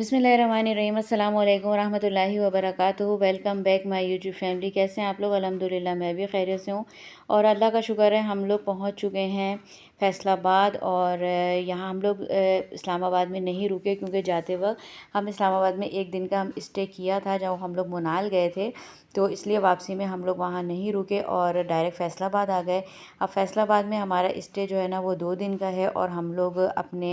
बिस्मिल्लाहिर्रहमानिर्रहीम अस्सलाम वालेकुम रहमतुल्लाहि व बरकातुहू। Welcome back my YouTube family. कैसे हैं आप लोग? अल्हम्दुलिल्लाह मैं भी खैरियत से हूँ और अल्लाह का शुक्र है हम लोग पहुँच चुके हैं फैसलाबाद। और यहाँ हम लोग इस्लामाबाद में नहीं रुके क्योंकि जाते वक्त हम इस्लामाबाद में एक दिन का हम स्टे किया था जब हम लोग मुनाल गए थे, तो इसलिए वापसी में हम लोग वहाँ नहीं रुके और डायरेक्ट फैसलाबाद आ गए। अब फैसलाबाद में हमारा स्टे जो है ना वो 2 दिन का है और हम लोग अपने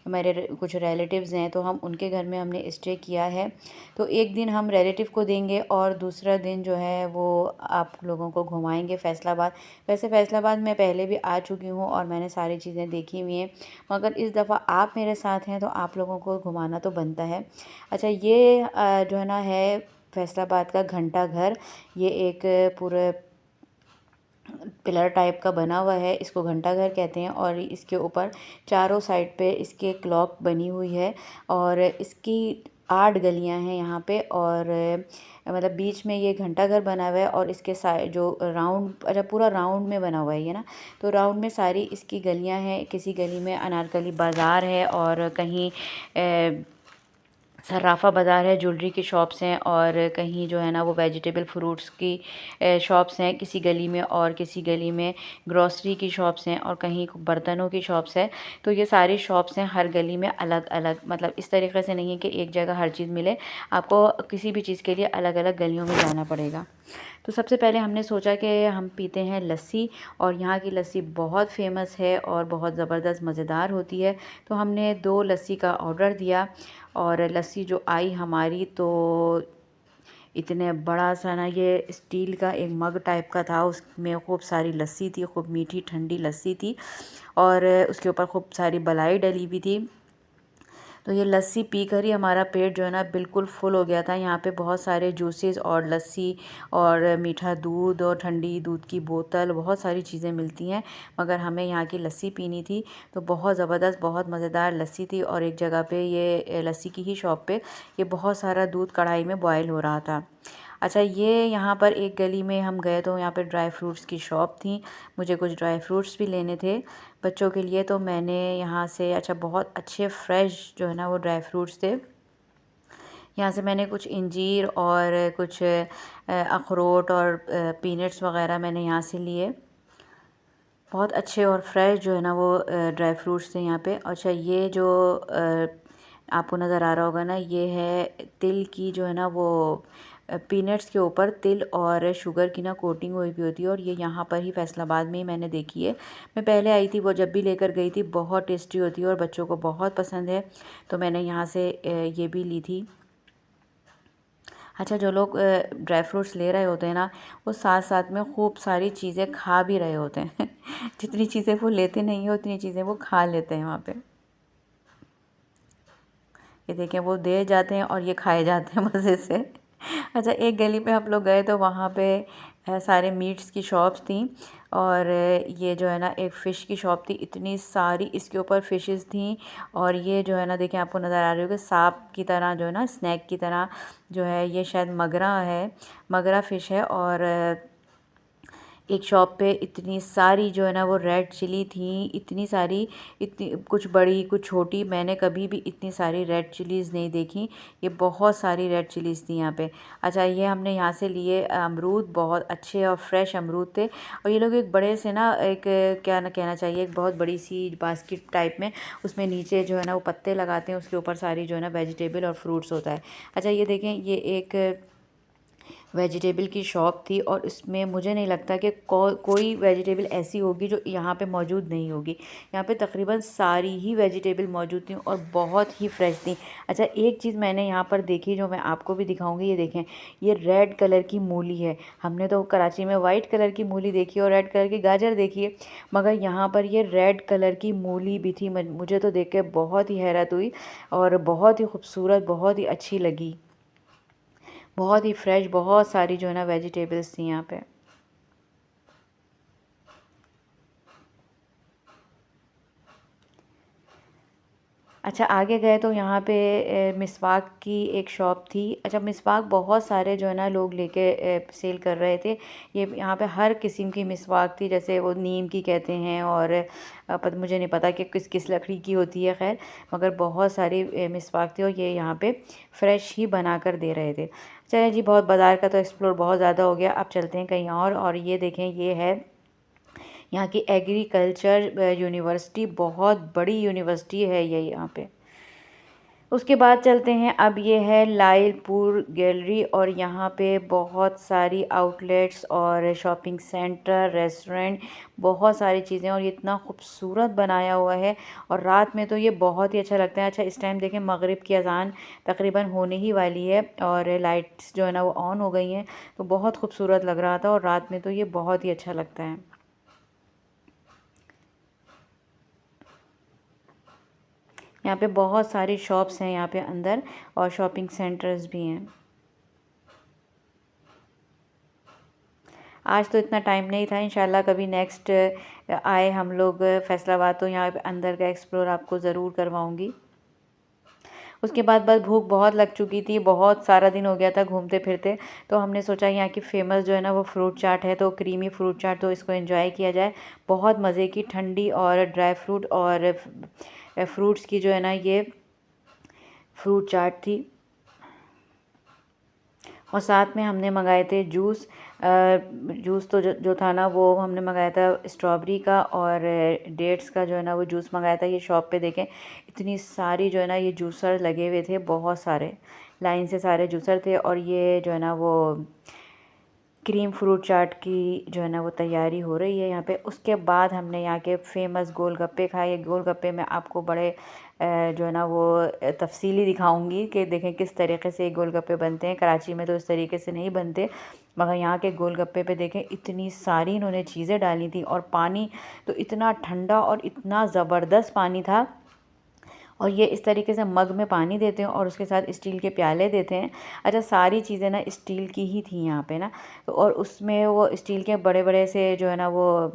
मेरे कुछ रिलेटिव्स हैं तो हम उनके घर में हमने स्टे किया है। तो एक दिन हम रिलेटिव को देंगे और दूसरा दिन जो है वो आप लोगों को घुमाएंगे फैसलाबाद। वैसे फैसलाबाद मैं पहले भी आ चुकी हूँ और मैंने सारी चीज़ें देखी हुई हैं, मगर इस दफ़ा आप मेरे साथ हैं तो आप लोगों को घुमाना तो बनता है। अच्छा, ये जो है ना है फैसलाबाद का घंटा घर। ये एक पूरे पिलर टाइप का बना हुआ है, इसको घंटा घर कहते हैं। और इसके ऊपर चारों साइड पे इसके क्लॉक बनी हुई है और इसकी 8 गलियां हैं यहाँ पे। और मतलब बीच में ये घंटा घर बना हुआ है और इसके साइड जो राउंड, अच्छा पूरा राउंड में बना हुआ है ये ना, तो राउंड में सारी इसकी गलियां हैं। किसी गली में अनारकली बाज़ार है और कहीं सर्राफा बाज़ार है, ज्वेलरी की शॉप्स हैं, और कहीं जो है ना वो वेजिटेबल फ्रूट्स की शॉप्स हैं किसी गली में, और किसी गली में ग्रॉसरी की शॉप्स हैं, और कहीं बर्तनों की शॉप्स है। तो ये सारी शॉप्स हैं हर गली में अलग अलग, मतलब इस तरीके से नहीं है कि एक जगह हर चीज़ मिले, आपको किसी भी चीज़ के लिए अलग अलग गलियों में जाना पड़ेगा। तो सबसे पहले हमने सोचा कि हम पीते हैं लस्सी, और यहाँ की लस्सी बहुत फेमस है और बहुत ज़बरदस्त मज़ेदार होती है। तो हमने 2 लस्सी का ऑर्डर दिया और लस्सी जो आई हमारी तो इतने बड़ा सा ना, ये स्टील का एक मग टाइप का था, उसमें खूब सारी लस्सी थी, खूब मीठी ठंडी लस्सी थी और उसके ऊपर खूब सारी मलाई डली हुई थी। तो ये लस्सी पीकर ही हमारा पेट जो है ना बिल्कुल फुल हो गया था। यहाँ पे बहुत सारे जूसेस और लस्सी और मीठा दूध और ठंडी दूध की बोतल, बहुत सारी चीज़ें मिलती हैं, मगर हमें यहाँ की लस्सी पीनी थी। तो बहुत ज़बरदस्त, बहुत मज़ेदार लस्सी थी। और एक जगह पे ये लस्सी की ही शॉप पे ये बहुत सारा दूध कढ़ाई में बॉयल हो रहा था। अच्छा, ये यहाँ पर एक गली में हम गए तो यहाँ पे ड्राई फ्रूट्स की शॉप थी, मुझे कुछ ड्राई फ्रूट्स भी लेने थे बच्चों के लिए। तो मैंने यहाँ से, अच्छा बहुत अच्छे फ्रेश जो है ना वो ड्राई फ्रूट्स थे, यहाँ से मैंने कुछ इंजीर और कुछ अखरोट और पीनट्स वगैरह मैंने यहाँ से लिए। बहुत अच्छे और फ्रेश जो है ना वो ड्राई फ्रूट्स थे यहाँ पे। अच्छा, ये जो आपको नज़र आ रहा होगा ना, ये है तिल की जो है ना वो पीनट्स के ऊपर तिल और शुगर की ना कोटिंग हुई भी होती है, और ये यहाँ पर ही फैसलाबाद में ही मैंने देखी है। मैं पहले आई थी, वो जब भी लेकर गई थी, बहुत टेस्टी होती है और बच्चों को बहुत पसंद है, तो मैंने यहाँ से ये भी ली थी। अच्छा, जो लोग ड्राई फ्रूट्स ले रहे होते हैं ना, वो साथ साथ में खूब सारी चीज़ें खा भी रहे होते हैं जितनी चीज़ें वो लेते नहीं हैं उतनी चीज़ें वो खा लेते हैं वहाँ पे। ये देखें, वो दे जाते हैं और ये खाए जाते हैं मज़े से। अच्छा, एक गली पे हम लोग गए तो वहाँ पे सारे मीट्स की शॉप्स थी, और ये जो है ना एक फ़िश की शॉप थी, इतनी सारी इसके ऊपर फ़िशेस थी। और ये जो है ना, देखें आपको नज़र आ रही होगी सांप की तरह जो है ना, स्नैक की तरह जो है, ये शायद मगरा है, मगरा फ़िश है। और एक शॉप पे इतनी सारी जो है ना वो रेड चिली थी, इतनी सारी, इतनी कुछ बड़ी कुछ छोटी, मैंने कभी भी इतनी सारी रेड चिलीज़ नहीं देखी। ये बहुत सारी रेड चिलीज़ थी यहाँ पे। अच्छा, ये हमने यहाँ से लिए अमरूद, बहुत अच्छे और फ्रेश अमरूद थे। और ये लोग एक बड़े से ना, एक क्या ना कहना चाहिए, एक बहुत बड़ी सी बास्केट टाइप में, उसमें नीचे जो है ना वो पत्ते लगाते हैं, उसके ऊपर सारी जो है ना वेजिटेबल और फ्रूट्स होता है। अच्छा, ये देखें, ये एक वेजिटेबल की शॉप थी, और इसमें मुझे नहीं लगता कि कोई वेजिटेबल ऐसी होगी जो यहाँ पे मौजूद नहीं होगी। यहाँ पे तकरीबन सारी ही वेजिटेबल मौजूद थी और बहुत ही फ्रेश थी। अच्छा, एक चीज़ मैंने यहाँ पर देखी जो मैं आपको भी दिखाऊंगी, ये देखें, ये रेड कलर की मूली है। हमने तो कराची में वाइट कलर की मूली देखी और रेड कलर की गाजर देखी है, मगर यहाँ पर ये रेड कलर की मूली भी थी। मुझे तो देख के बहुत ही हैरत हुई और बहुत ही खूबसूरत, बहुत ही अच्छी लगी, बहुत ही फ्रेश, बहुत सारी जो है ना वेजिटेबल्स थी यहाँ पे। अच्छा आगे गए तो यहाँ पे मिसवाक की एक शॉप थी। अच्छा मिसवाक बहुत सारे जो है ना लोग लेके सेल कर रहे थे। ये यहाँ पे हर किस्म की मिसवाक थी, जैसे वो नीम की कहते हैं और मुझे नहीं पता कि किस किस लकड़ी की होती है, खैर मगर बहुत सारी मिसवाक थी और ये यहाँ पे फ्रेश ही बना कर दे रहे थे। चलिए जी, बहुत बाज़ार का तो एक्सप्लोर बहुत ज़्यादा हो गया, अब चलते हैं कहीं और ये देखें ये है यहाँ की एग्रीकल्चर यूनिवर्सिटी, बहुत बड़ी यूनिवर्सिटी है ये यहाँ पे। उसके बाद चलते हैं, अब ये है लाइलपुर गैलरी और यहाँ पे बहुत सारी आउटलेट्स और शॉपिंग सेंटर, रेस्टोरेंट, बहुत सारी चीज़ें और ये इतना खूबसूरत बनाया हुआ है और रात में तो ये बहुत ही अच्छा लगता है। अच्छा इस टाइम देखें मगरिब की अज़ान तकरीबन होने ही वाली है और लाइट्स जो है ना वो ऑन हो गई हैं, तो बहुत खूबसूरत लग रहा था और रात में तो ये बहुत ही अच्छा लगता है। यहाँ पे बहुत सारी शॉप्स हैं यहाँ पे अंदर और शॉपिंग सेंटर्स भी हैं। आज तो इतना टाइम नहीं था, इंशाल्लाह कभी नेक्स्ट आए हम लोग फैसलाबाद तो यहाँ पे अंदर का एक्सप्लोर आपको ज़रूर करवाऊँगी। उसके बाद बस भूख बहुत लग चुकी थी, बहुत सारा दिन हो गया था घूमते फिरते, तो हमने सोचा यहाँ की फ़ेमस जो है ना वो फ्रूट चाट है, तो क्रीमी फ्रूट चाट, तो इसको एंजॉय किया जाए। बहुत मज़े की ठंडी और ड्राई फ्रूट और फ्रूट्स की जो है ना ये फ्रूट चाट थी और साथ में हमने मंगाए थे जूस। जूस तो जो था ना वो हमने मंगाया था स्ट्रॉबेरी का और डेट्स का जो है ना वो जूस मंगाया था। ये शॉप पे देखें इतनी सारी जो है ना ये जूसर लगे हुए थे, बहुत सारे लाइन से सारे जूसर थे और ये जो है ना वो क्रीम फ्रूट चाट की जो है ना वो तैयारी हो रही है यहाँ पे। उसके बाद हमने यहाँ के फ़ेमस गोलगप्पे खाए। ये गोलगप्पे मैं आपको बड़े जो है ना वो तफसीली दिखाऊंगी कि देखें किस तरीके से ये गोलगप्पे बनते हैं। कराची में तो इस तरीके से नहीं बनते, मगर यहाँ के गोलगप्पे पे देखें इतनी सारी इन्होंने चीज़ें डाली थी और पानी तो इतना ठंडा और इतना ज़बरदस्त पानी था। और ये इस तरीके से मग में पानी देते हैं और उसके साथ स्टील के प्याले देते हैं। अच्छा सारी चीज़ें ना स्टील की ही थी यहाँ पे ना, तो और उसमें वो स्टील के बड़े बड़े से जो है ना वो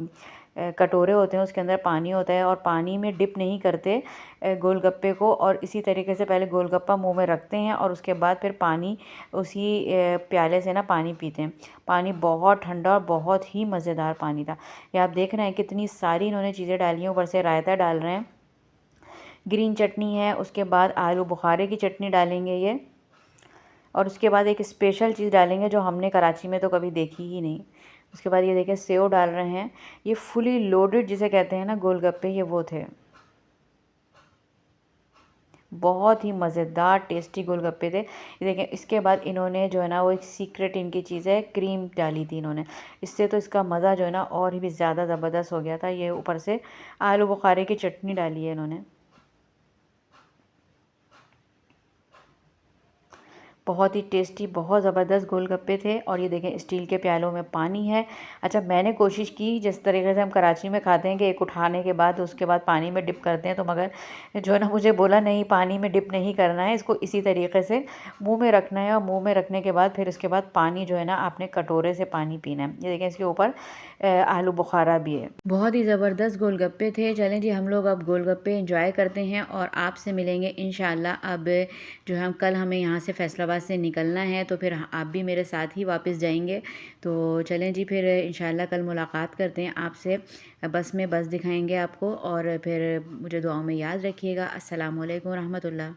कटोरे होते हैं, उसके अंदर पानी होता है और पानी में डिप नहीं करते गोलगप्पे को, और इसी तरीके से पहले गोलगप्पा मुंह में रखते हैं और उसके बाद फिर पानी उसी प्याले से ना पानी पीते हैं। पानी बहुत ठंडा और बहुत ही मज़ेदार पानी था। ये आप देख रहे हैं कितनी सारी इन्होंने चीज़ें डाली हैं, ऊपर से रायता डाल रहे हैं, ग्रीन चटनी है, उसके बाद आलू बुखारे की चटनी डालेंगे ये, और उसके बाद एक स्पेशल चीज़ डालेंगे जो हमने कराची में तो कभी देखी ही नहीं। उसके बाद ये देखिए सेव डाल रहे हैं, ये फुली लोडेड जिसे कहते हैं ना गोलगप्पे, ये वो थे। बहुत ही मज़ेदार टेस्टी गोलगप्पे थे। ये देखें इसके बाद इन्होंने जो है ना वो एक सीक्रेट इनकी चीज़ है, क्रीम डाली थी इन्होंने, इससे तो इसका मज़ा जो है ना और भी ज़्यादा ज़बरदस्त हो गया था। ये ऊपर से आलू बुखारे की चटनी डाली है इन्होंने। बहुत ही टेस्टी, बहुत ज़बरदस्त गोलगप्पे थे और ये देखें स्टील के प्यालों में पानी है। अच्छा मैंने कोशिश की जिस तरीके से हम कराची में खाते हैं कि एक उठाने के बाद उसके बाद पानी में डिप करते हैं, तो मगर जो है ना मुझे बोला नहीं पानी में डिप नहीं करना है, इसको इसी तरीके से मुँह में रखना है और मुँह में रखने के बाद फिर उसके बाद पानी जो है ना आपने कटोरे से पानी पीना है। ये देखें इसके ऊपर आलू बुखारा भी है। बहुत ही ज़बरदस्त गोलगप्पे थे। चलें जी हम लोग अब गोलगप्पे एंजॉय करते हैं और आपसे मिलेंगे इंशाल्लाह। अब जो है कल हमें यहाँ से फैसलाबाद से निकलना है, तो फिर आप भी मेरे साथ ही वापस जाएंगे। तो चलें जी फिर इंशाल्लाह कल मुलाकात करते हैं आपसे। बस में बस दिखाएंगे आपको और फिर मुझे दुआओं में याद रखिएगा। अस्सलाम वालेकुम रहमतुल्लाह।